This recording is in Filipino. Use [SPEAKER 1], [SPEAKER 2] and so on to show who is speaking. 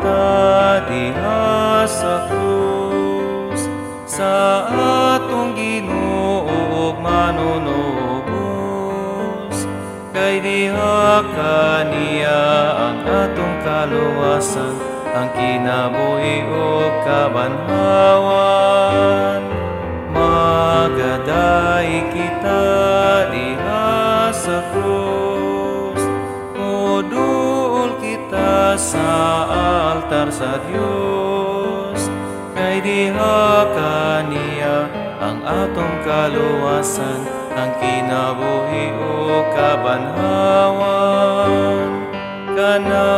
[SPEAKER 1] kita diha sa krus, sa atong Ginoo ug manunubos. Kay diha kaniya ang atong kaluwasan, ang kinabuhi ug kabanhawan. Magadayeg kita diha sa krus, Moduol kita sa altar sa Dios. Kay diha kaniya ang atong kaluwasan, ang kinabuhi ug kabanhawan. Kana